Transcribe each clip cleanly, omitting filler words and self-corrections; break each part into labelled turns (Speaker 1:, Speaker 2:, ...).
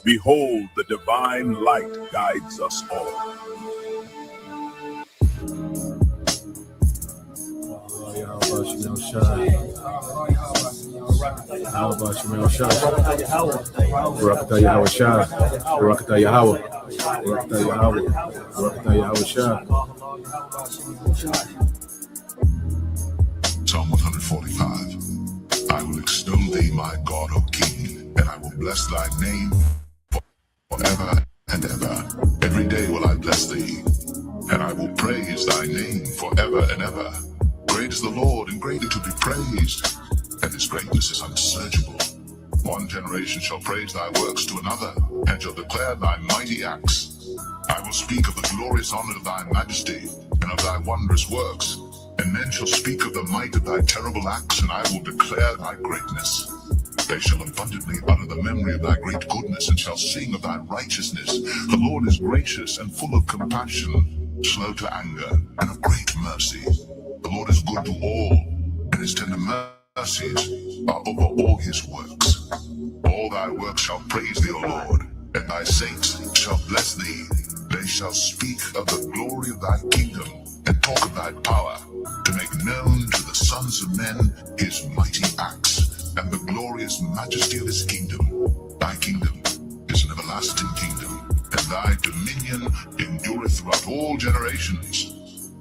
Speaker 1: Behold, the divine light guides us all.
Speaker 2: Psalm 145. I will extol thee, my God, O King, and I will bless thy name forever and ever. Every day will I bless thee, and I will praise thy name forever and ever. Great is the Lord, and greatly to be praised, and his greatness is unsearchable. One generation shall praise thy works to another, and shall declare thy mighty acts. I will speak of the glorious honor of thy majesty, and of thy wondrous works. And men shall speak of the might of thy terrible acts, and I will declare thy greatness. They shall abundantly utter the memory of thy great goodness, and shall sing of thy righteousness. The Lord is gracious and full of compassion, slow to anger, and of great mercy. The Lord is good to all, and his tender mercies are over all his works. All thy works shall praise thee, O Lord, and thy saints shall bless thee. They shall speak of the glory of thy kingdom, and talk of thy power, to make known to the sons of men his mighty acts, and the glorious majesty of his kingdom. Thy kingdom is an everlasting kingdom, and thy dominion endureth throughout all generations.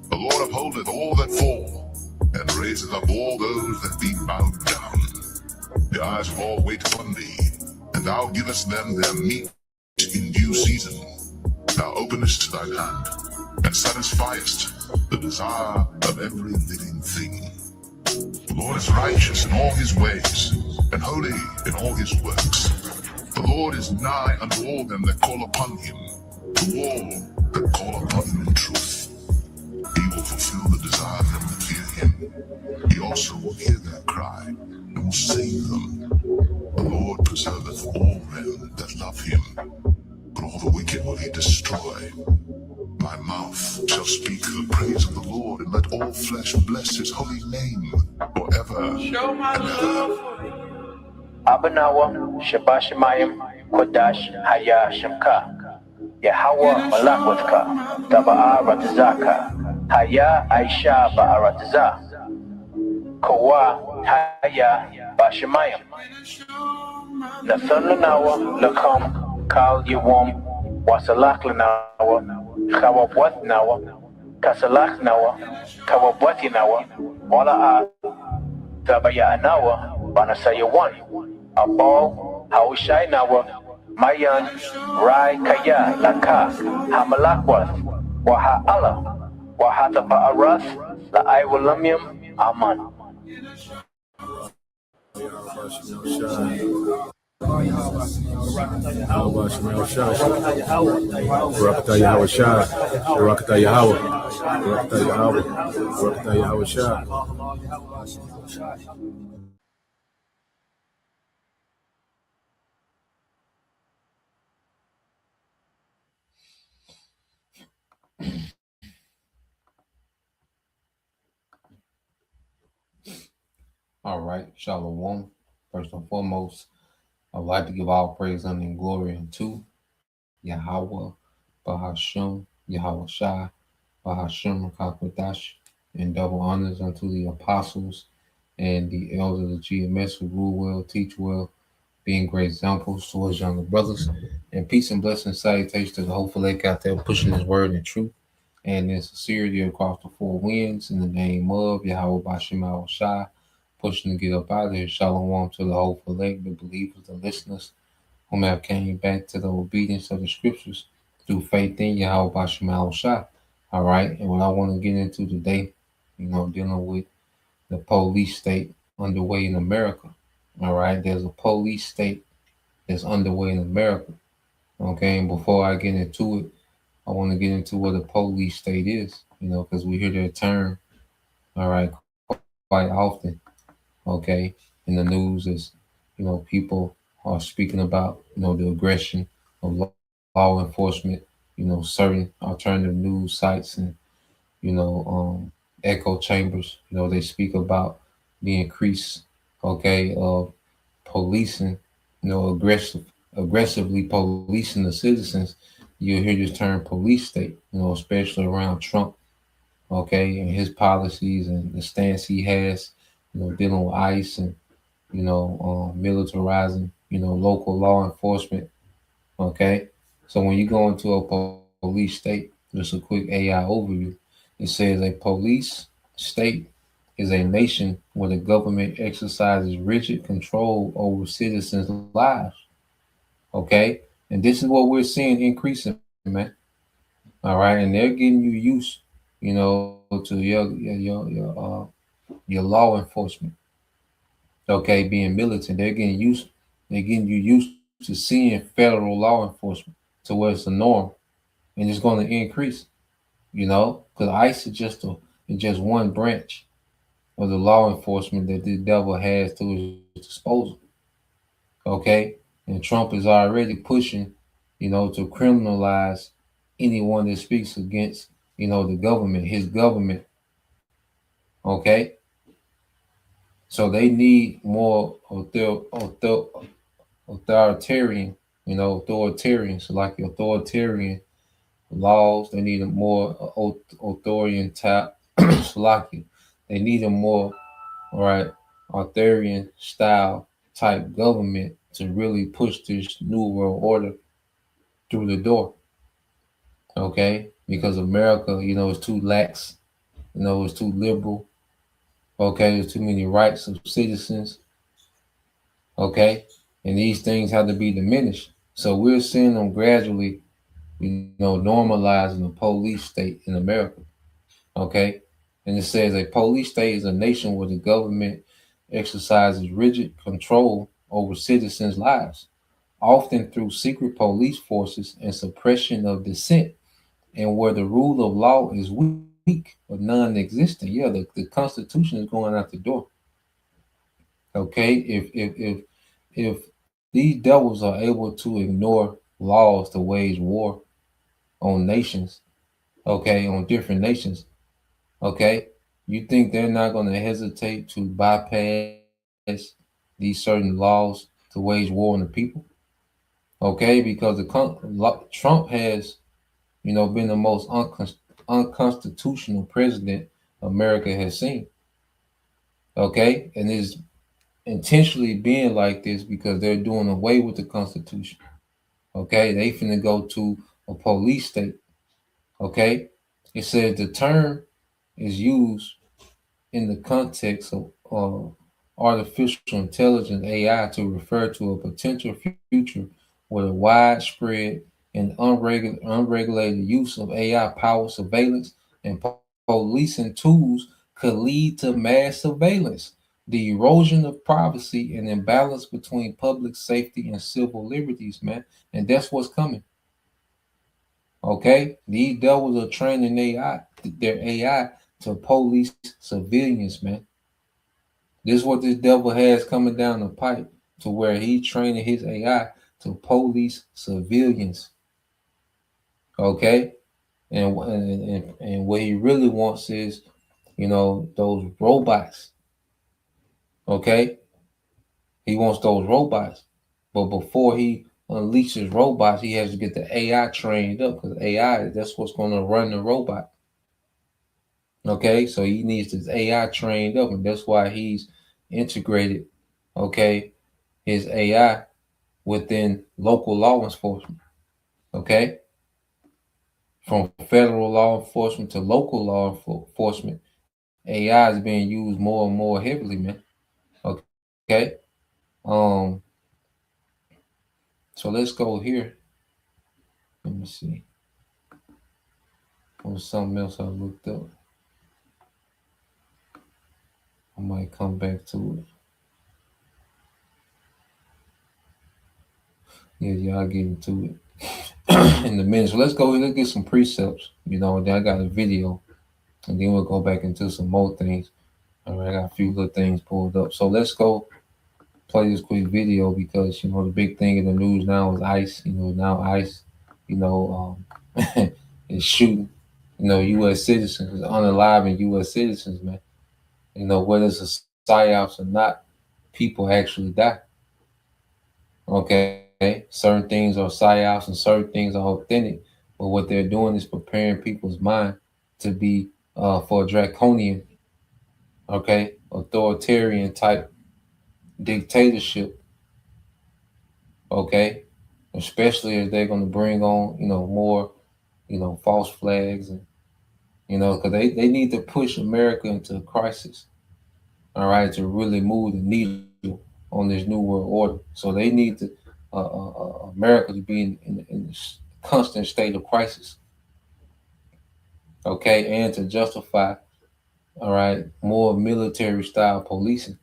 Speaker 2: The Lord upholdeth all that fall, and raiseth up all those that be bowed down. The eyes of all wait upon thee, and thou givest them their meat in due season. Thou openest thine hand, and satisfiest the desire of every living thing. The Lord is righteous in all his ways, and holy in all his works. The Lord is nigh unto all them that call upon him, to all that call upon him in truth. He will fulfill the desire of them that fear him. He also will hear their cry, and will save them. The Lord preserveth all them that love him, but all the wicked will he destroy. My mouth shall speak the praise of the Lord, and let all flesh bless his holy name forever. Show my love for you.
Speaker 3: Abanawa, Shabashimayim, Kodash, Haya, Shemka, Yahweh, Malakwithka, Taba'a, Ratazaka, Haya, Aisha, Ba'arataza, Kawa, Haya, Bashimayim, Nathananawa, Lakam, Kal Yawam, Wasalak Lanawa, Kawabwat Nawa, Kasalak Nawa, Kawabwati Nawa, Wala Tabaya Nawa, Banasayawan, Abal, Haushai Nawa, Mayan, Rai Kaya, Laka, Hamalakwath, Waha Allah, Wahata Ba'arath, La Iwalamium, Aman.
Speaker 4: All right, Shalom. First and foremost, I'd like to give all praise, honor, and glory unto Yahweh, Bahasham, Yahweh Shai, Bahasham Rakakwadash, and double honors unto the apostles and the elders of GMS who rule well, teach well, being great examples towards younger brothers. And peace and blessings, salutation to the hopeful lake out there pushing his word in truth and in sincerity across the four winds in the name of Yahweh Bashim Al Shai, pushing to get up out of here. Shalom to the hopeful lake, the believers, the listeners, whom have came back to the obedience of the scriptures through faith in Yahweh Bashim Al Shai. All right, and what I want to get into today, dealing with the police state underway in America. All right, there's a police state that's underway in America. Okay, and before I get into it, I want to get into what a police state is, because we hear that term, all right, quite often, okay, in the news as, people are speaking about, the aggression of law enforcement, certain alternative news sites and, echo chambers, they speak about the increase, okay, of policing, aggressive aggressively policing the citizens, you'll hear this term police state, especially around Trump, okay, and his policies and the stance he has, dealing with ICE and, militarizing, local law enforcement, okay. So when you go into a police state, just a quick AI overview, it says a police state is a nation where the government exercises rigid control over citizens' lives. Okay, and this is what we're seeing increasing, man. All right, and they're getting you used, to your law enforcement. Okay, being militant, they're getting you used to seeing federal law enforcement to where it's a norm, and it's going to increase. Because ICE is just one branch of the law enforcement that the devil has to his disposal. Okay, and Trump is already pushing, to criminalize anyone that speaks against, the government, his government. Okay, so they need more authoritarian, authoritarians, like authoritarian laws. They need a more authoritarian type, like they need a more, all right, authoritarian style type government to really push this new world order through the door. Okay, because America, is too lax, it's too liberal. Okay, there's too many rights of citizens. Okay, and these things have to be diminished. So we're seeing them gradually, normalizing the police state in America. Okay, and it says a police state is a nation where the government exercises rigid control over citizens' lives, often through secret police forces and suppression of dissent, and where the rule of law is weak or non-existent. Yeah, the Constitution is going out the door. Okay, if these devils are able to ignore laws to wage war on nations, okay, on different nations, okay, you think they're not going to hesitate to bypass these certain laws to wage war on the people? Okay, because Trump has, been the most unconstitutional president America has seen. Okay, and is intentionally being like this because they're doing away with the Constitution. Okay, they finna go to a police state. Okay, it says the term is used in the context of artificial intelligence AI to refer to a potential future where the widespread and unregulated use of AI power surveillance and policing tools could lead to mass surveillance, the erosion of privacy, and imbalance between public safety and civil liberties, man. And that's what's coming. Okay, these devils are training their AI to police civilians, man. This is what this devil has coming down the pipe, to where he's training his AI to police civilians. Okay, and what he really wants is, those robots. Okay, he wants those robots, but before he unleashes robots, he has to get the AI trained up, because AI, that's what's going to run the robot. Okay, so he needs his AI trained up, and that's why he's integrated, okay, his AI within local law enforcement. Okay, from federal law enforcement to local law enforcement, AI is being used more and more heavily, man. Okay, um, so let's go here. Let me see. There was something else I looked up. I might come back to it. Yeah, I'll get into it in a minute. So let's go. Let's get some precepts. And then I got a video, and then we'll go back into some more things. All right, I got a few little things pulled up. So let's go play this quick video, because the big thing in the news now is ICE. Now ICE, is shooting, U.S. citizens, unaliving U.S. citizens, man. Whether it's a psyops or not, people actually die. Okay, Certain things are psyops and certain things are authentic. But what they're doing is preparing people's mind to be for a draconian, authoritarian type dictatorship, especially if they're going to bring on, more, false flags and, because they need to push America into a crisis, all right, to really move the needle on this new world order. So they need to America to be in this constant state of crisis, and to justify, all right, more military style policing,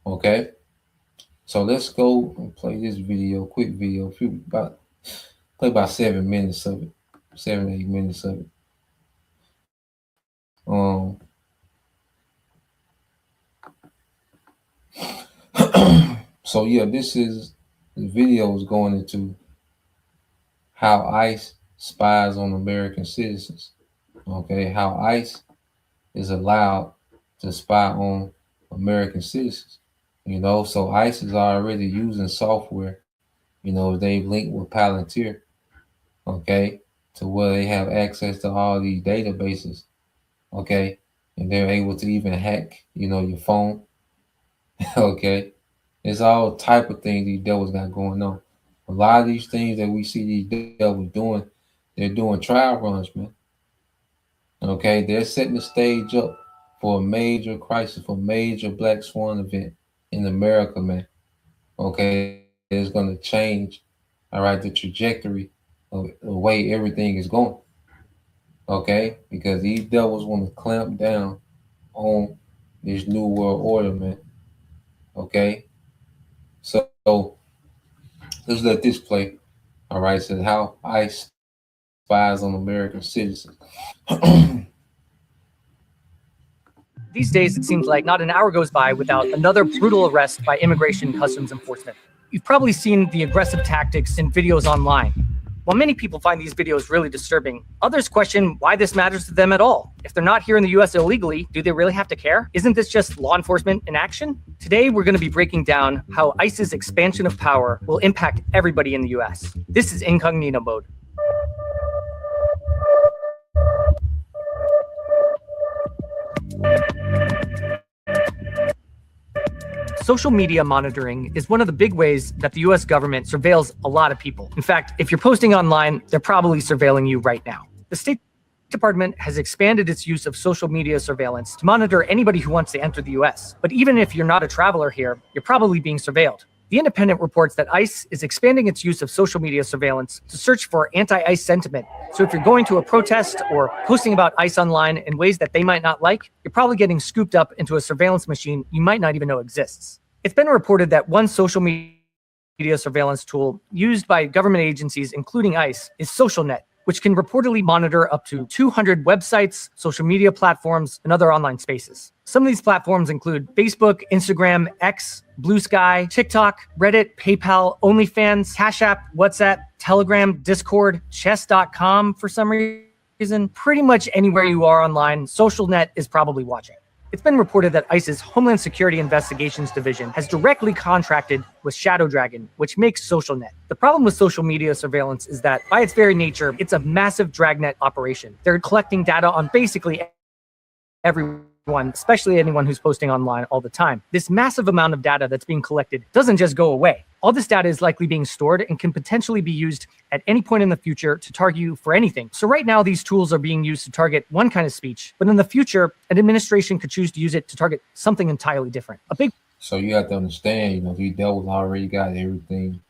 Speaker 4: okay. So let's go and play this video, quick video, play about 7 minutes of it, 7, 8 minutes of it. So yeah, the video is going into how ICE spies on American citizens. How ICE is allowed to spy on American citizens. So ICE is already using software. They've linked with Palantir, to where they have access to all these databases, and they're able to even hack, your phone, It's all type of things these devils got going on. A lot of these things that we see these devils doing, they're doing trial runs, man. They're setting the stage up for a major crisis, for a major black swan event in America, man. It's going to change, all right, the trajectory of the way everything is going. Because these devils want to clamp down on this new world order, man. So let's let this play. All right, so how ICE spies on American citizens.
Speaker 5: These days, it seems like not an hour goes by without another brutal arrest by Immigration Customs Enforcement. You've probably seen the aggressive tactics in videos online. While many people find these videos really disturbing, others question why this matters to them at all. If they're not here in the US illegally, do they really have to care? Isn't this just law enforcement in action? Today, we're going to be breaking down how ICE's expansion of power will impact everybody in the US. This is Incognito Mode. Social media monitoring is one of the big ways that the US government surveils a lot of people. In fact, if you're posting online, they're probably surveilling you right now. The State Department has expanded its use of social media surveillance to monitor anybody who wants to enter the US. But even if you're not a traveler here, you're probably being surveilled. The Independent reports that ICE is expanding its use of social media surveillance to search for anti-ICE sentiment. So if you're going to a protest or posting about ICE online in ways that they might not like, you're probably getting scooped up into a surveillance machine you might not even know exists. It's been reported that one social media surveillance tool used by government agencies, including ICE, is SocialNet, which can reportedly monitor up to 200 websites, social media platforms, and other online spaces. Some of these platforms include Facebook, Instagram, X, Blue Sky, TikTok, Reddit, PayPal, OnlyFans, Cash App, WhatsApp, Telegram, Discord, Chess.com for some reason. Pretty much anywhere you are online, SocialNet is probably watching. It's been reported that ICE's Homeland Security Investigations Division has directly contracted with Shadow Dragon, which makes SocialNet. The problem with social media surveillance is that, by its very nature, it's a massive dragnet operation. They're collecting data on basically everyone, especially anyone who's posting online all the time. This massive amount of data that's being collected doesn't just go away. All this data is likely being stored and can potentially be used at any point in the future to target you for anything. So right now, these tools are being used to target one kind of speech, but in the future, an administration could choose to use it to target something entirely different.
Speaker 4: So you have to understand, these devils already got everything,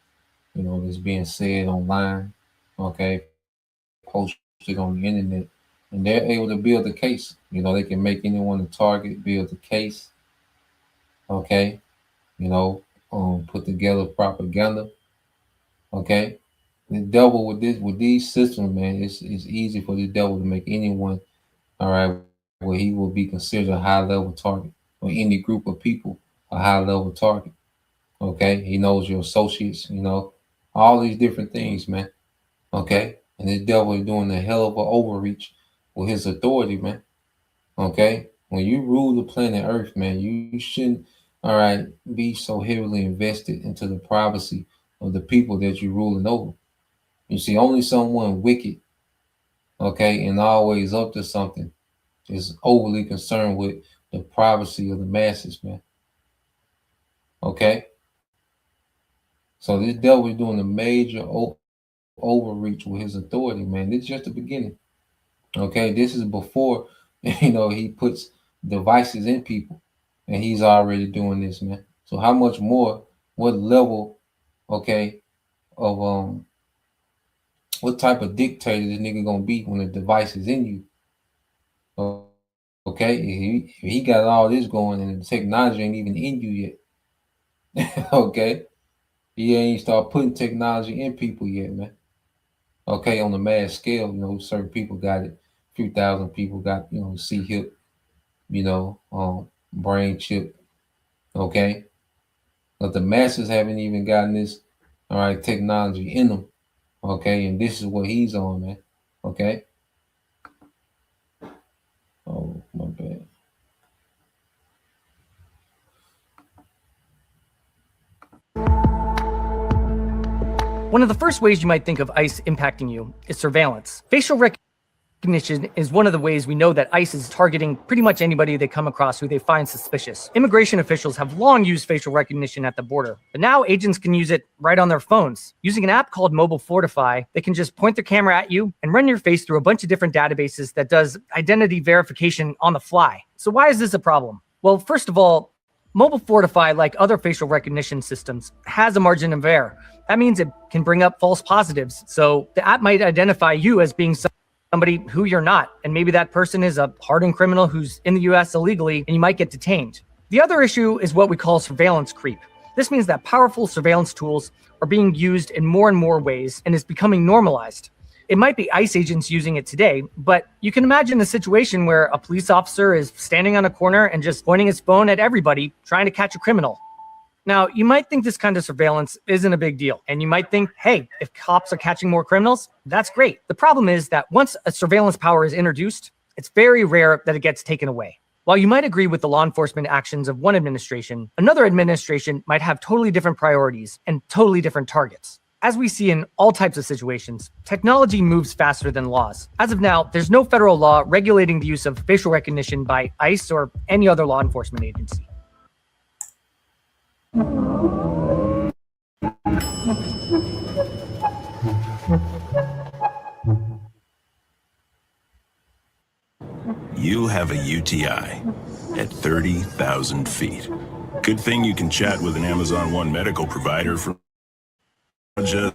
Speaker 4: that's being said online, posted on the internet, and they're able to build a case. They can make anyone a target, build a case, put together propaganda. The devil with these systems, man, it's easy for the devil to make anyone, all right, where he will be considered a high level target, or any group of people a high level target. He knows your associates, all these different things, man. And the devil is doing a hell of an overreach with his authority, man. When you rule the planet Earth, man, you shouldn't, all right, be so heavily invested into the privacy of the people that you're ruling over. You see, only someone wicked, okay, and always up to something is overly concerned with the privacy of the masses, man. Okay? So this devil is doing a major overreach with his authority, man. This is just the beginning. Okay? This is before, he puts devices in people, and he's already doing this, man. So how much more, what level, okay, of what type of dictator this nigga gonna be when the device is in you? Okay, if he got all this going and the technology ain't even in you yet. Okay, he ain't start putting technology in people yet, man. Okay, on the mass scale, certain people got it. A few thousand people got, C-hip, brain chip. Okay, but the masses haven't even gotten this, all right, technology in them. Okay, and this is what he's on, man. Okay. Oh, my bad.
Speaker 5: One of the first ways you might think of ICE impacting you is surveillance. Facial recognition is one of the ways we know that ICE is targeting pretty much anybody they come across who they find suspicious. Immigration officials have long used facial recognition at the border, but now agents can use it right on their phones. Using an app called Mobile Fortify, they can just point their camera at you and run your face through a bunch of different databases that does identity verification on the fly. So why is this a problem? Well, first of all, Mobile Fortify, like other facial recognition systems, has a margin of error. That means it can bring up false positives. So the app might identify you as being somebody who you're not. And maybe that person is a hardened criminal who's in the US illegally, and you might get detained. The other issue is what we call surveillance creep. This means that powerful surveillance tools are being used in more and more ways and is becoming normalized. It might be ICE agents using it today, but you can imagine a situation where a police officer is standing on a corner and just pointing his phone at everybody trying to catch a criminal. Now, you might think this kind of surveillance isn't a big deal, and you might think, hey, if cops are catching more criminals, that's great. The problem is that once a surveillance power is introduced, it's very rare that it gets taken away. While you might agree with the law enforcement actions of one administration, another administration might have totally different priorities and totally different targets. As we see in all types of situations, technology moves faster than laws. As of now, there's no federal law regulating the use of facial recognition by ICE or any other law enforcement agency.
Speaker 1: You have a UTI at 30,000 feet. Good thing you can chat with an Amazon One medical provider from just.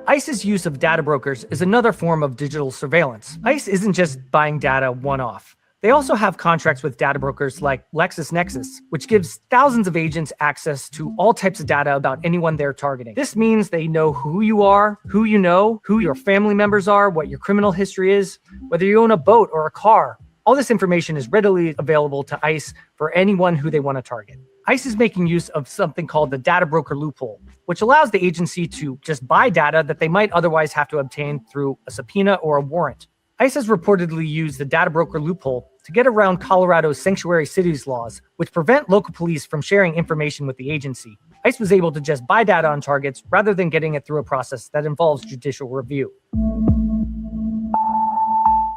Speaker 5: ICE's use of data brokers is another form of digital surveillance. ICE isn't just buying data one-off. They also have contracts with data brokers like LexisNexis, which gives thousands of agents access to all types of data about anyone they're targeting. This means they know who you are, who you know, who your family members are, what your criminal history is, whether you own a boat or a car. All this information is readily available to ICE for anyone who they want to target. ICE is making use of something called the data broker loophole, which allows the agency to just buy data that they might otherwise have to obtain through a subpoena or a warrant. ICE has reportedly used the data broker loophole to get around Colorado's sanctuary cities laws, which prevent local police from sharing information with the agency. ICE was able to just buy data on targets rather than getting it through a process that involves judicial review.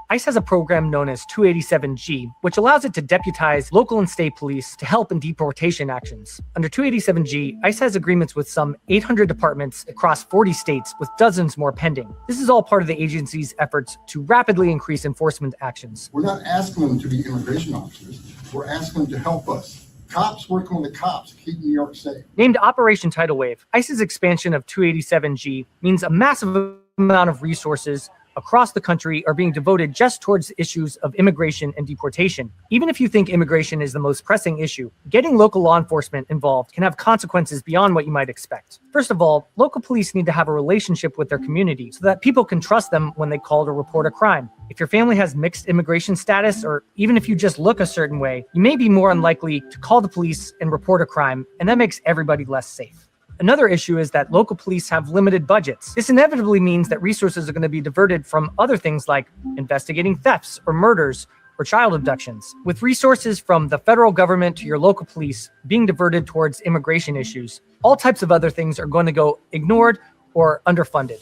Speaker 5: ICE has a program known as 287G, which allows it to deputize local and state police to help in deportation actions. Under 287G, ICE has agreements with some 800 departments across 40 states, with dozens more pending. This is all part of the agency's efforts to rapidly increase enforcement actions.
Speaker 6: We're not asking them to be immigration officers. We're asking them to help us. Cops working with the cops, keep New York safe.
Speaker 5: Named Operation Tidal Wave, ICE's expansion of 287G means a massive amount of resources across the country are being devoted just towards issues of immigration and deportation. Even if you think immigration is the most pressing issue, getting local law enforcement involved can have consequences beyond what you might expect. First of all, local police need to have a relationship with their community so that people can trust them when they call to report a crime. If your family has mixed immigration status, or even if you just look a certain way, you may be more unlikely to call the police and report a crime, and that makes everybody less safe. Another issue is that local police have limited budgets. This inevitably means that resources are going to be diverted from other things like investigating thefts or murders or child abductions. With resources from the federal government to your local police being diverted towards immigration issues, all types of other things are going to go ignored or underfunded.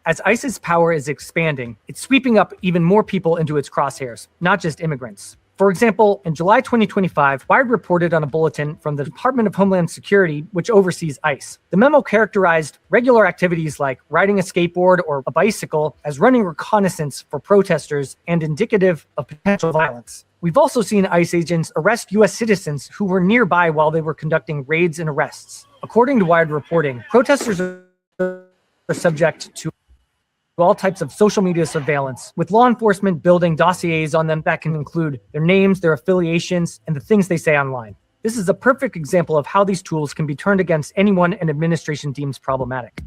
Speaker 5: As ICE's power is expanding, it's sweeping up even more people into its crosshairs, not just immigrants. For example, in July 2025, Wired reported on a bulletin from the Department of Homeland Security, which oversees ICE. The memo characterized regular activities like riding a skateboard or a bicycle as running reconnaissance for protesters and indicative of potential violence. We've also seen ICE agents arrest U.S. citizens who were nearby while they were conducting raids and arrests. According to Wired reporting, protesters are subject to all types of social media surveillance, with law enforcement building dossiers on them that can include their names, their affiliations, and the things they say online. This is a perfect example of how these tools can be turned against anyone an administration deems problematic.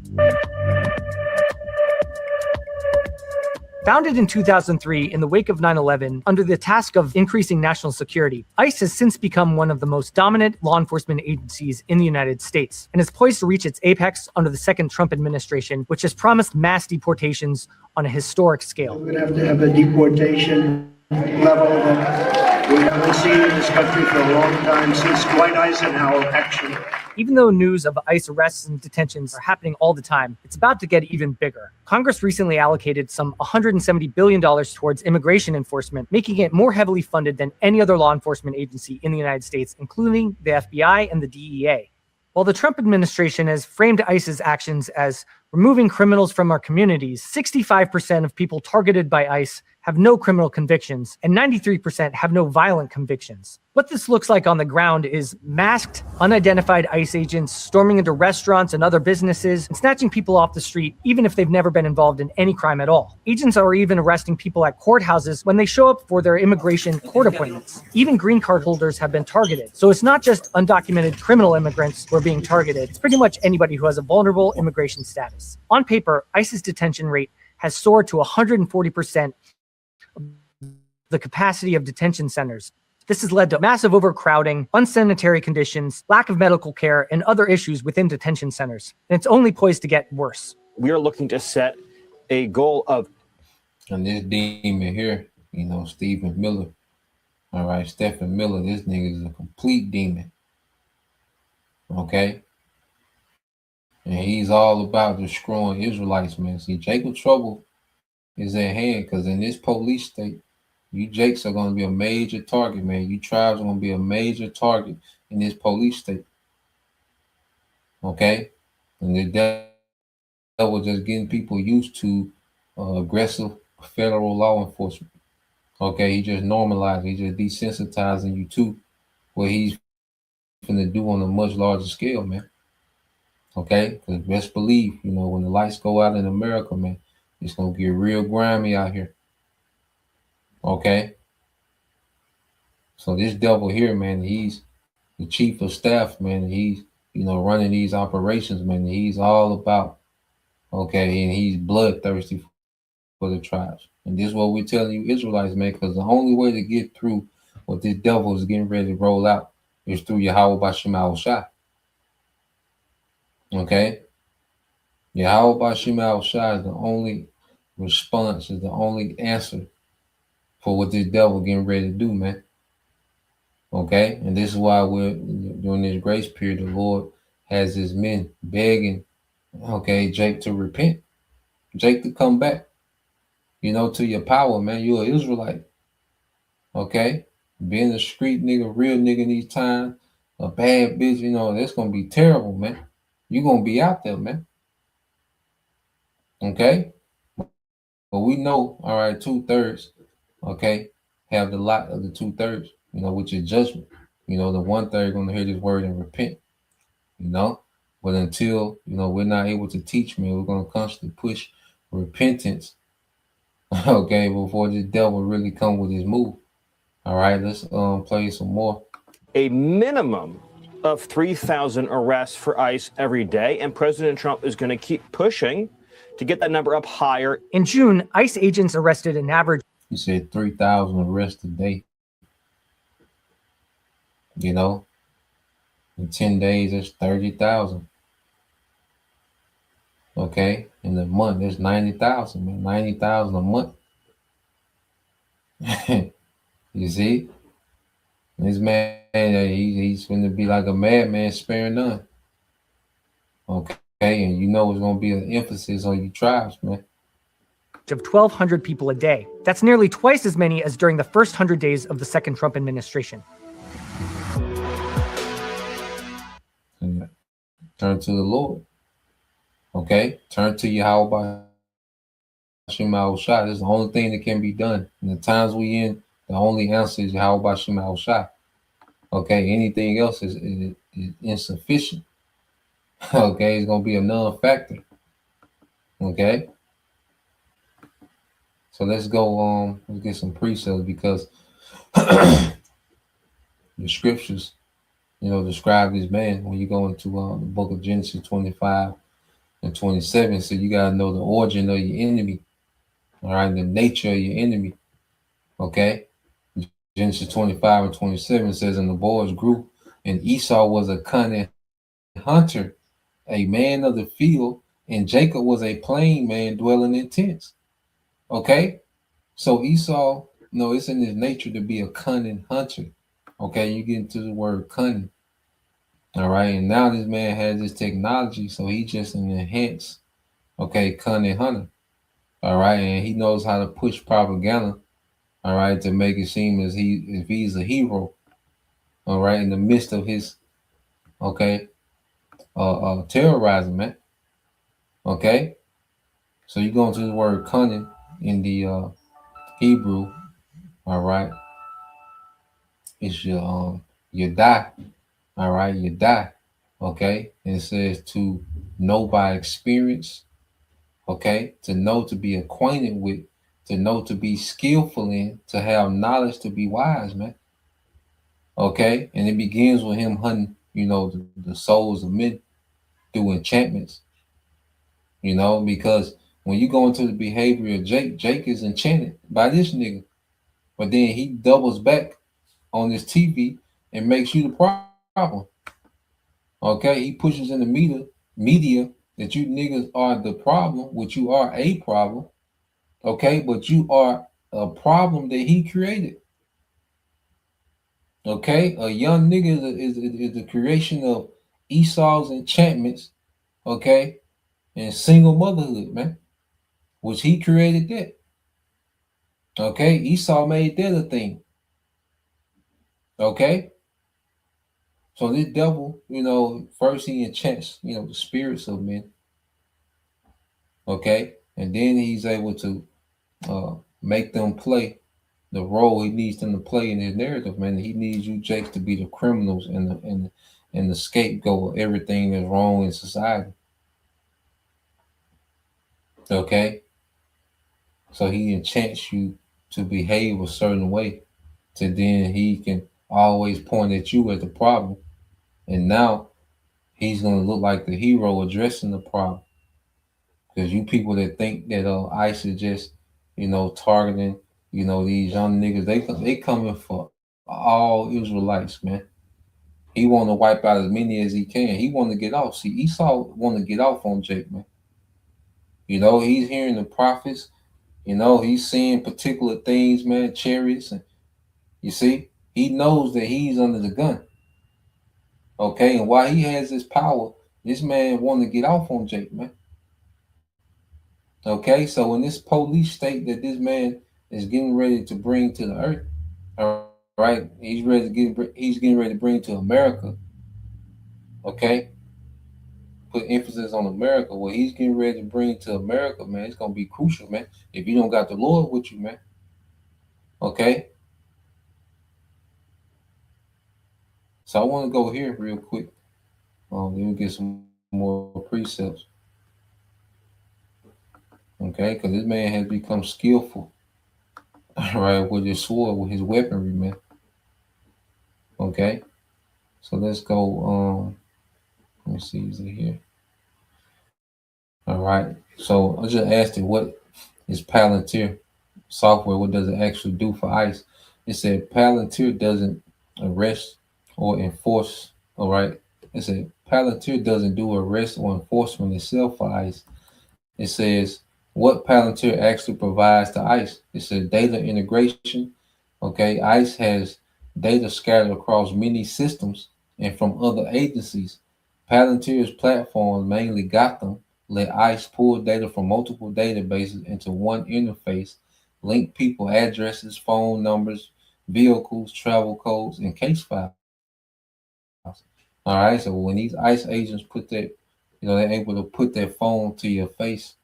Speaker 5: Founded in 2003 in the wake of 9/11 under the task of increasing national security, ICE has since become one of the most dominant law enforcement agencies in the United States and is poised to reach its apex under the second Trump administration, which has promised mass deportations on a historic scale.
Speaker 7: We're going to have a deportation level that we haven't seen in this country for a long time, since Dwight Eisenhower, actually.
Speaker 5: Even though news of ICE arrests and detentions are happening all the time, it's about to get even bigger. Congress recently allocated some $170 billion towards immigration enforcement, making it more heavily funded than any other law enforcement agency in the United States, including the FBI and the DEA. While the Trump administration has framed ICE's actions as removing criminals from our communities, 65% of people targeted by ICE have no criminal convictions, and 93% have no violent convictions. What this looks like on the ground is masked, unidentified ICE agents storming into restaurants and other businesses and snatching people off the street, even if they've never been involved in any crime at all. Agents are even arresting people at courthouses when they show up for their immigration court appointments. Even green card holders have been targeted. So it's not just undocumented criminal immigrants who are being targeted, it's pretty much anybody who has a vulnerable immigration status. On paper, ICE's detention rate has soared to 140% the capacity of detention centers. This has led to massive overcrowding, unsanitary conditions, lack of medical care, and other issues within detention centers. And it's only poised to get worse.
Speaker 8: We are looking to set a goal of...
Speaker 4: And this demon here, Stephen Miller. All right, Stephen Miller, this nigga is a complete demon. Okay? And he's all about destroying Israelites, man. See, Jacob trouble is at hand, because in this police state, you Jakes are going to be a major target, man. You tribes are going to be a major target in this police state. Okay? And the devil just getting people used to aggressive federal law enforcement. Okay? He just normalized, he just desensitizing you to what he's going to do on a much larger scale, man. Okay? Because best believe, when the lights go out in America, man, it's going to get real grimy out here. Okay? So this devil here, man, he's the chief of staff, man. He's, running these operations, man. He's all about, okay, and he's bloodthirsty for the tribes. And this is what we're telling you Israelites, man, because the only way to get through what this devil is getting ready to roll out is through Yahweh B'Shem Al-Shai. Okay? Yahweh B'Shem Al-Shai is the only response, is the only answer for what this devil getting ready to do, man. Okay? And this is why we're during this grace period, the Lord has his men begging, okay, Jake to repent. Jake to come back, to your power, man. You're an Israelite. Okay? Being a street nigga, real nigga in these times, a bad bitch, that's gonna be terrible, man. You're gonna be out there, man. Okay? But we know, all right, 2/3, okay, have the lot of the 2/3, which is judgment. The 1/3 gonna hear this word and repent, But until, we're not able to teach, man, we're gonna constantly push repentance, okay, before this devil really come with his move. All right, let's play some more.
Speaker 8: A minimum of 3,000 arrests for ICE every day, and President Trump is going to keep pushing to get that number up higher.
Speaker 5: In June, ICE agents arrested an average.
Speaker 4: He said 3,000 arrests a day. In 10 days, that's 30,000. Okay. In a month, that's 90,000, man. 90,000 a month. You see? This man, he's going to be like a madman, sparing none. Okay. And you know it's going to be an emphasis on you tribes, man.
Speaker 5: Of 1,200 people a day. That's nearly twice as many as during the first 100 days of the second Trump administration.
Speaker 4: And turn to the Lord. Okay? Turn to Yahweh Shema Shai. This is the only thing that can be done. In the times we in, the only answer is Yahweh Shema Shai. Okay? Anything else is insufficient. Okay? It's going to be a non-factor. Okay? So let's go let's get some precepts, because the scriptures, describe this man when you go into the book of Genesis 25 and 27. So you got to know the origin of your enemy, all right, the nature of your enemy. Okay? Genesis 25 and 27 says, and the boys grew, and Esau was a cunning hunter, a man of the field, and Jacob was a plain man dwelling in tents. Okay? So Esau, it's in his nature to be a cunning hunter. Okay? You get into the word cunning. All right? And now this man has this technology, so he's just an enhanced, cunning hunter. All right? And he knows how to push propaganda, all right, to make it seem as if he's a hero, all right, in the midst of his, terrorizing, man. Okay? So you go into the word cunning in the Hebrew, all right? It's your die, all right, you die, okay? And it says to know by experience, okay, to know, to be acquainted with, to know, to be skillful in, to have knowledge, to be wise, man. Okay? And it begins with him hunting, the souls of men through enchantments, because when you go into the behavior of Jake is enchanted by this nigga, but then he doubles back on this TV and makes you the problem. Okay? He pushes in the media that you niggas are the problem, which you are a problem. Okay? But you are a problem that he created. Okay? A young nigga is the creation of Esau's enchantments, okay? And single motherhood, man, which he created that. Okay? Esau made that a thing. Okay? So this devil, first he enchants, the spirits of men. Okay? And then he's able to make them play the role he needs them to play in his narrative, man. He needs you, Jake, to be the criminals and the scapegoat of everything that's wrong in society. Okay? So he enchants you to behave a certain way, to then he can always point at you as the problem. And now he's going to look like the hero addressing the problem. Because you people that think that ICE is just, targeting, these young niggas, they coming for all Israelites, man. He want to wipe out as many as he can. He want to get off. See, Esau want to get off on Jake, man. He's hearing the prophets. He's seeing particular things, man, chariots. And you see, he knows that he's under the gun. Okay, and while he has this power, this man want to get off on Jake, man. Okay, so in this police state that this man is getting ready to bring to the earth, all right, he's getting ready to bring to America. Okay, put emphasis on America. What he's getting ready to bring to America, man, it's gonna be crucial, man. If you don't got the Lord with you, man. Okay. So I want to go here real quick. Then we get some more precepts. Okay, because this man has become skillful, all right, with his sword, with his weaponry, man. Okay, so let's go. Let me see, is it here? All right, so I just asked it, what is Palantir software? What does it actually do for ICE? It said Palantir doesn't arrest or enforce, all right, It said Palantir doesn't do arrest or enforcement itself for ICE. It says what Palantir actually provides to ICE. It says data integration. Okay, ICE has data scattered across many systems and from other agencies. Palantir's platform, mainly Gotham, let ICE pull data from multiple databases into one interface, link people addresses, phone numbers, vehicles, travel codes, and case files. All right, so when these ICE agents put that, they're able to put their phone to your face.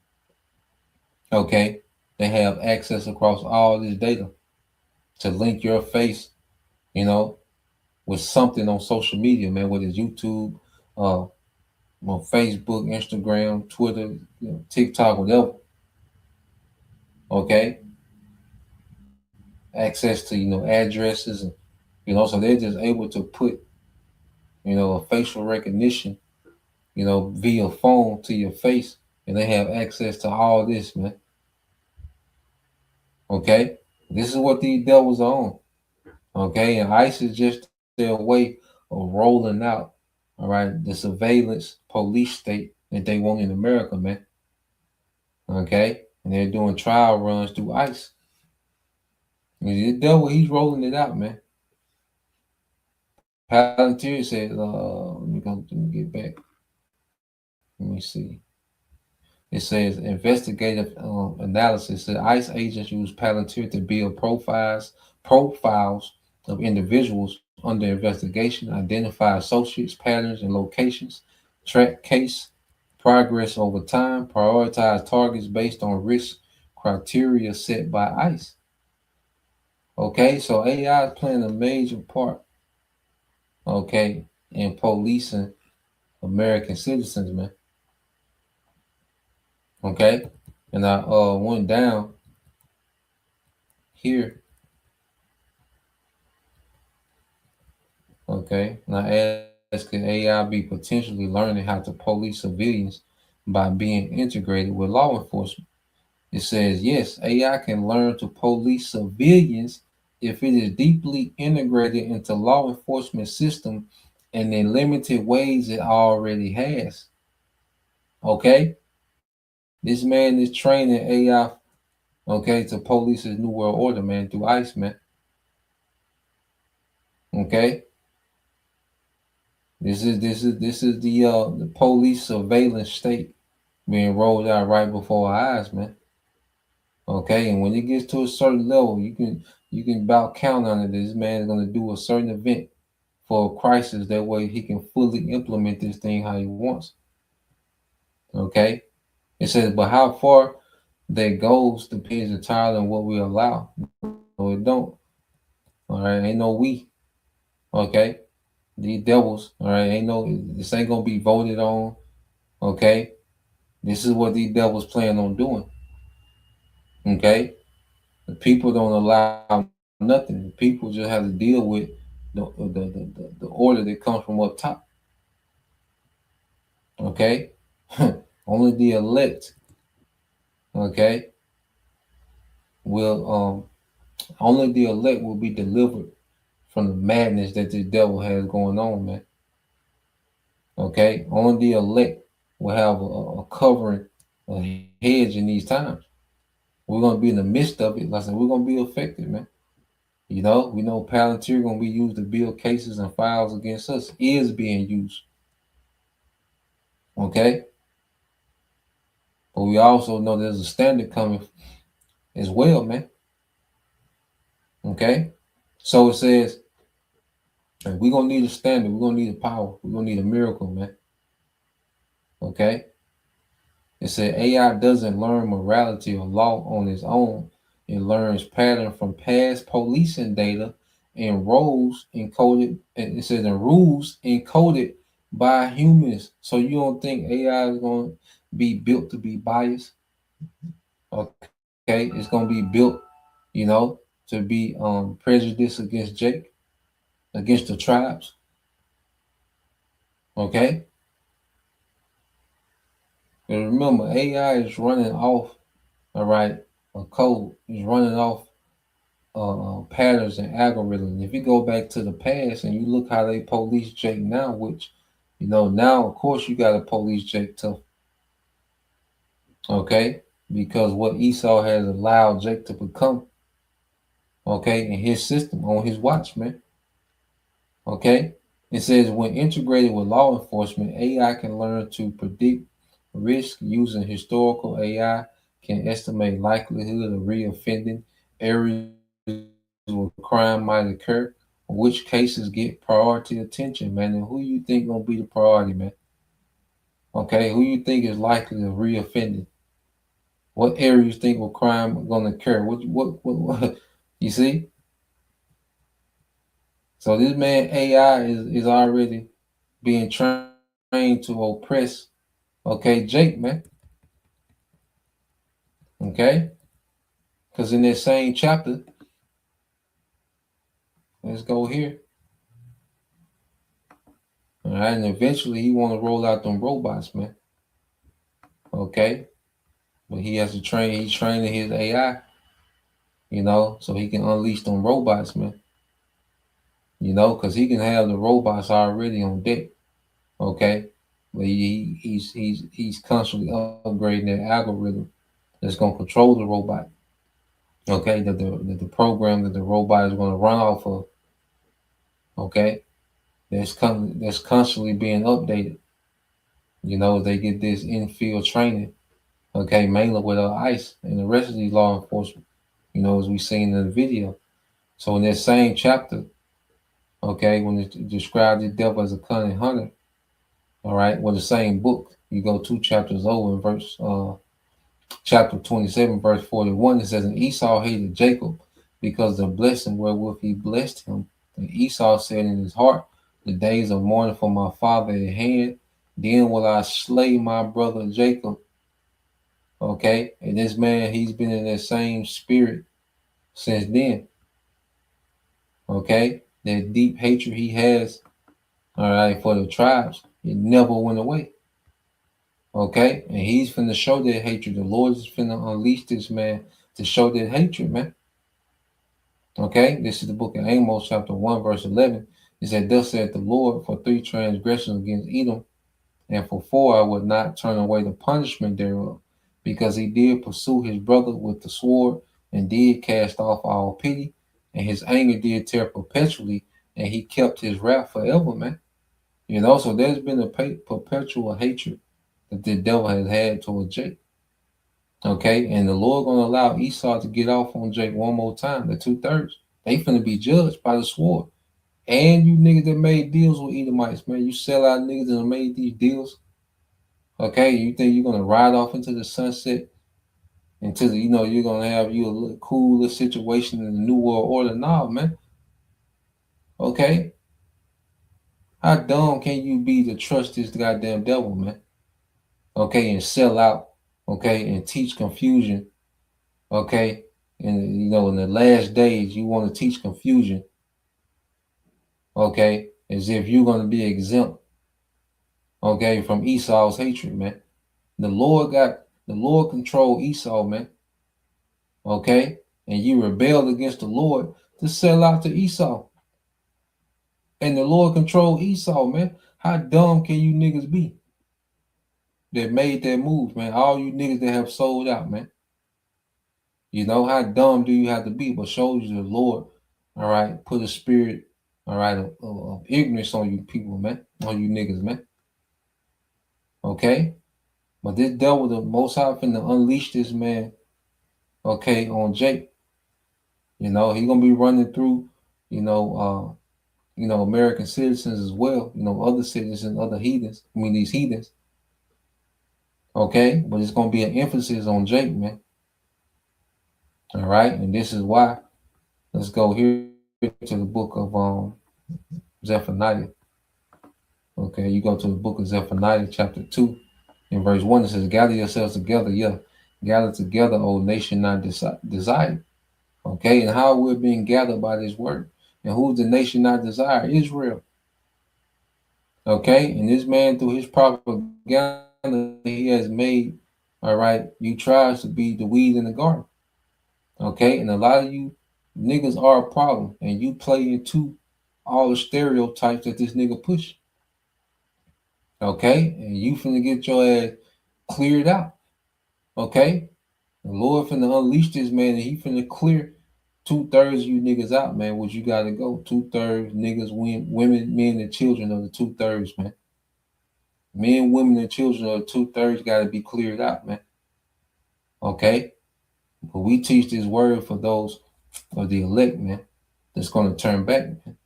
Speaker 4: Okay, they have access across all this data to link your face, with something on social media, man, whether it's YouTube, on Facebook, Instagram, Twitter, TikTok, whatever. Okay, access to addresses, and so they're just able to put a facial recognition, via phone to your face, and they have access to all this, man. Okay, this is what these devils are on. Okay, and ICE is just their way of rolling out, all right, the surveillance police state that they want in America, man. Okay, and they're doing trial runs through ICE. And the devil, he's rolling it out, man. Palantir said, let me get back. Let me see. It says investigative analysis. The ICE agents use Palantir to build profiles of individuals under investigation, identify associates, patterns, and locations, track case progress over time, prioritize targets based on risk criteria set by ICE. Okay, so AI is playing a major part, okay, in policing American citizens, man. Okay, and I went down here. Okay, and I asked, can AI be potentially learning how to police civilians by being integrated with law enforcement? It says yes, AI can learn to police civilians if it is deeply integrated into law enforcement system and in limited ways it already has. Okay, this man is training AI, okay, to police his new world order, man, through ICE, man. Okay. This is the police surveillance state being rolled out right before our eyes, man. Okay, and when it gets to a certain level, you can about count on it. This man is going to do a certain event for a crisis. That way, he can fully implement this thing how he wants. Okay, it says, but how far that goes depends entirely on what we allow. No, it don't. All right, ain't no we. Okay, these devils. All right, this ain't gonna be voted on. Okay, this is what these devils plan on doing. Okay, the people don't allow nothing. The people just have to deal with the order that comes from up top. Okay, only the elect. Okay, will only the elect will be delivered from the madness that the devil has going on, man. Okay, only the elect will have a covering, a hedge in these times. We're gonna be in the midst of it. Like I said, we're gonna be affected, man. We know Palantir gonna be used to build cases and files against us, is being used. Okay? But we also know there's a standard coming as well, man. Okay? So it says, we're gonna need a standard, we're gonna need a power, we're gonna need a miracle, man. Okay? It said AI doesn't learn morality or law on its own. It learns pattern from past policing data and roles encoded, and it says, and rules encoded by humans. So you don't think AI is going to be built to be biased? Okay, it's going to be built, to be prejudiced against Jake, against the tribes. Okay. And remember, AI is running off, all right, a code. Is running off patterns and algorithms. If you go back to the past and you look how they police Jake now, which, You know, now of course you got to police Jake tough. Okay, because what Esau has allowed Jake to become, okay, in his system on his watch, man. Okay, it says when integrated with law enforcement, AI can learn to predict risk using historical AI, can estimate likelihood of reoffending, areas where crime might occur, which cases get priority attention, man. And who you think gonna be the priority, man? Okay, who you think is likely of reoffending? What areas you think will crime gonna occur? What you see? So this man AI is already being trained to oppress. Okay, Jake, man. Okay, because in that same chapter, let's go here. All right, and eventually he want to roll out them robots, man. Okay, but he has to train. He's training his AI, you know, so he can unleash them robots, man. You know, because he can have the robots already on deck. Okay, but he's constantly upgrading that algorithm that's gonna control the robot. Okay, that the program that the robot is gonna run off of. Okay, that's constantly being updated. You know, they get this in-field training. Okay, mainly with ICE and the rest of these law enforcement. You know, as we seen in the video. So in that same chapter, okay, when it described the devil as a cunning hunter, all right, well, the same book, you go 2 chapters over in verse chapter 27, verse 41, it says, and Esau hated Jacob because the blessing wherewith he blessed him. And Esau said in his heart, the days of mourning for my father at hand, then will I slay my brother Jacob. Okay, and this man, he's been in that same spirit since then. Okay, that deep hatred he has, all right, for the tribes, it never went away. Okay, and he's finna show that hatred. The Lord is finna unleash this man to show that hatred, man. Okay, this is the book of Amos, chapter 1, verse 11. It said, thus said the Lord, for 3 transgressions against Edom, and for 4 I would not turn away the punishment thereof, because he did pursue his brother with the sword, and did cast off all pity, and his anger did tear perpetually, and he kept his wrath forever, man. You know, so there's been a perpetual hatred that the devil has had towards Jake. Okay, and the Lord gonna allow Esau to get off on Jake one more time, the 2/3. They finna be judged by the sword. And you niggas that made deals with Edomites, man, you sell out niggas that made these deals. Okay, you think you're gonna ride off into the sunset until you know you're gonna have you a little cooler situation in the new world order? Nah, man. Okay, how dumb can you be to trust this goddamn devil, man? Okay, and sell out. Okay, and teach confusion. Okay, and you know in the last days you want to teach confusion. Okay, as if you're gonna be exempt. Okay, from Esau's hatred, man. The Lord controlled Esau, man. Okay, and you rebelled against the Lord to sell out to Esau. And the Lord controlled Esau, man. How dumb can you niggas be that made that move, man? All you niggas that have sold out, man. You know, how dumb do you have to be? But shows you the Lord, all right, put a spirit, all right, of ignorance on you people, man, on you niggas, man. Okay? But this devil, the Most High, finna unleash this man, okay, on Jake. You know, he gonna be running through, American citizens as well, other citizens, other heathens, these heathens. Okay, but it's gonna be an emphasis on Jake, man. All right, and this is why. Let's go here to the book of Zephaniah. Okay, you go to the book of Zephaniah, chapter 2, in verse 1. It says, gather yourselves together, yeah, gather together, O nation not desired. Okay, and how we're being gathered by this word. And who's the nation not desired? Israel. Okay, and this man, through his propaganda, he has made, all right, you tries to be the weed in the garden. Okay, and a lot of you niggas are a problem, and you play into all the stereotypes that this nigga push. Okay? And you finna get your ass cleared out. Okay? The Lord finna unleash this man, and he finna clear 2/3 of you niggas out, man. What you gotta go? 2/3 niggas, women, men, and children are the 2/3, man. Men, women, and children are 2/3 gotta be cleared out, man. Okay? But we teach this word for those of the elect, man, that's gonna turn back, man.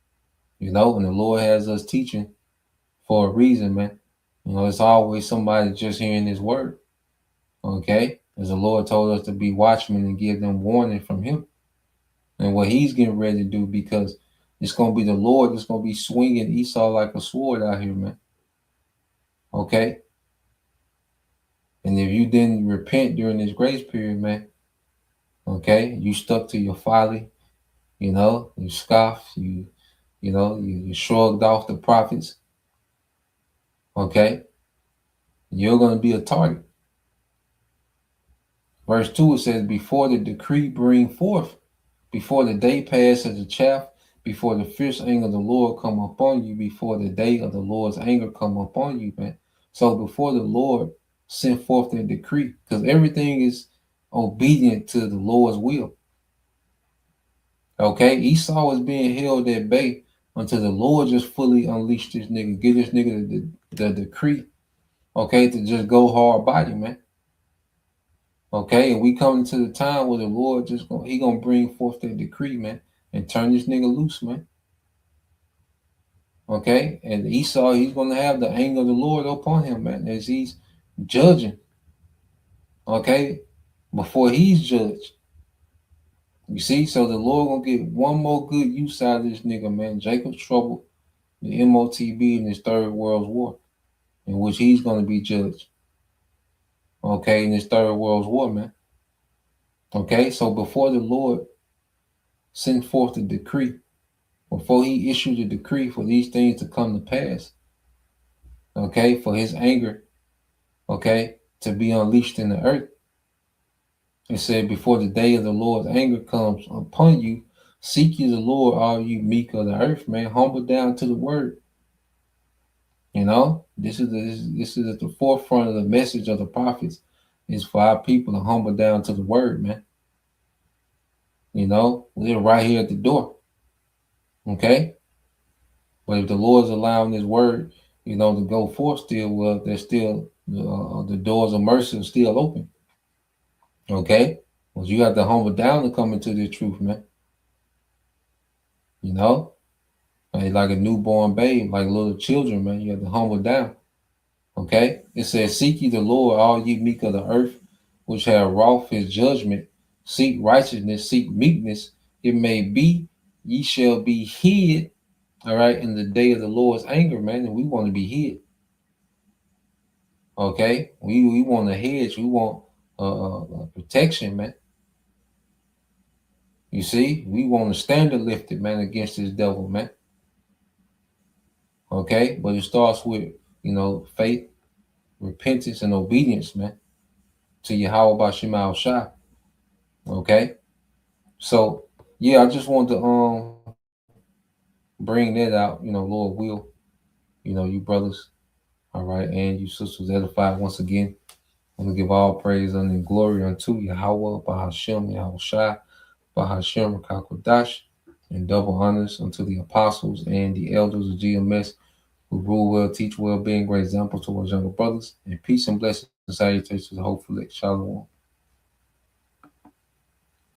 Speaker 4: You know, and the Lord has us teaching for a reason, man. You know, it's always somebody just hearing his word. Okay? As the Lord told us to be watchmen and give them warning from him. And what he's getting ready to do, because it's going to be the Lord that's going to be swinging Esau like a sword out here, man. Okay? And if you didn't repent during this grace period, man, okay, you stuck to your folly, you know, you scoffed, you shrugged off the prophets, okay, you're going to be a target. Verse 2, it says, before the decree bring forth, before the day pass as a chaff, before the fierce anger of the Lord come upon you, before the day of the Lord's anger come upon you, man. So before the Lord sent forth the decree, because everything is obedient to the Lord's will. Okay, Esau is being held at bay until the Lord just fully unleashed this nigga, give this nigga the decree, okay, to just go hard body, man. Okay, and we come to the time where the Lord he gonna bring forth that decree, man, and turn this nigga loose, man. Okay, and Esau, he's gonna have the anger of the Lord upon him, man, as he's judging. Okay, before he's judged. You see, so the Lord gonna get one more good use out of this nigga, man. Jacob's trouble, the MOTB, in this third world war, in which he's gonna be judged. Okay, in this third world war, man. Okay, so before the Lord sent forth the decree, before he issued a decree for these things to come to pass, okay, for his anger, okay, to be unleashed in the earth, it said, before the day of the Lord's anger comes upon you, seek ye the Lord, all you meek of the earth, man. Humble down to the word. You know, this is at the forefront of the message of the prophets, is for our people to humble down to the word, man. You know, we're right here at the door. Okay? But if the Lord's allowing his word, you know, to go forth still, well, there's still the doors of mercy are still open. Okay? Well, you have to humble down to come into the truth, man. You know? Like a newborn babe, like little children, man. You have to humble down. Okay? It says, seek ye the Lord, all ye meek of the earth, which have wrought his judgment. Seek righteousness, seek meekness. It may be ye shall be hid, all right, in the day of the Lord's anger, man. And we want to be hid. Okay? We want a hedge. We want protection, man. You see? We want a standard lifted, man, against this devil, man. Okay? But it starts with, you know, faith, repentance, and obedience, man, to Yahweh Bashim Al-Shah. Okay? So, yeah, I just wanted to bring that out, you know, Lord will, you know, you brothers, all right, and you sisters edified once again. I want to give all praise and glory unto Yahweh, Bahashem, Yahweh Shai, Bahashem, Rakakwadash, and double honors unto the apostles and the elders of GMS who rule well, teach well, being great examples to our younger brothers, and peace and blessings and salutations, hopefully. Shalom.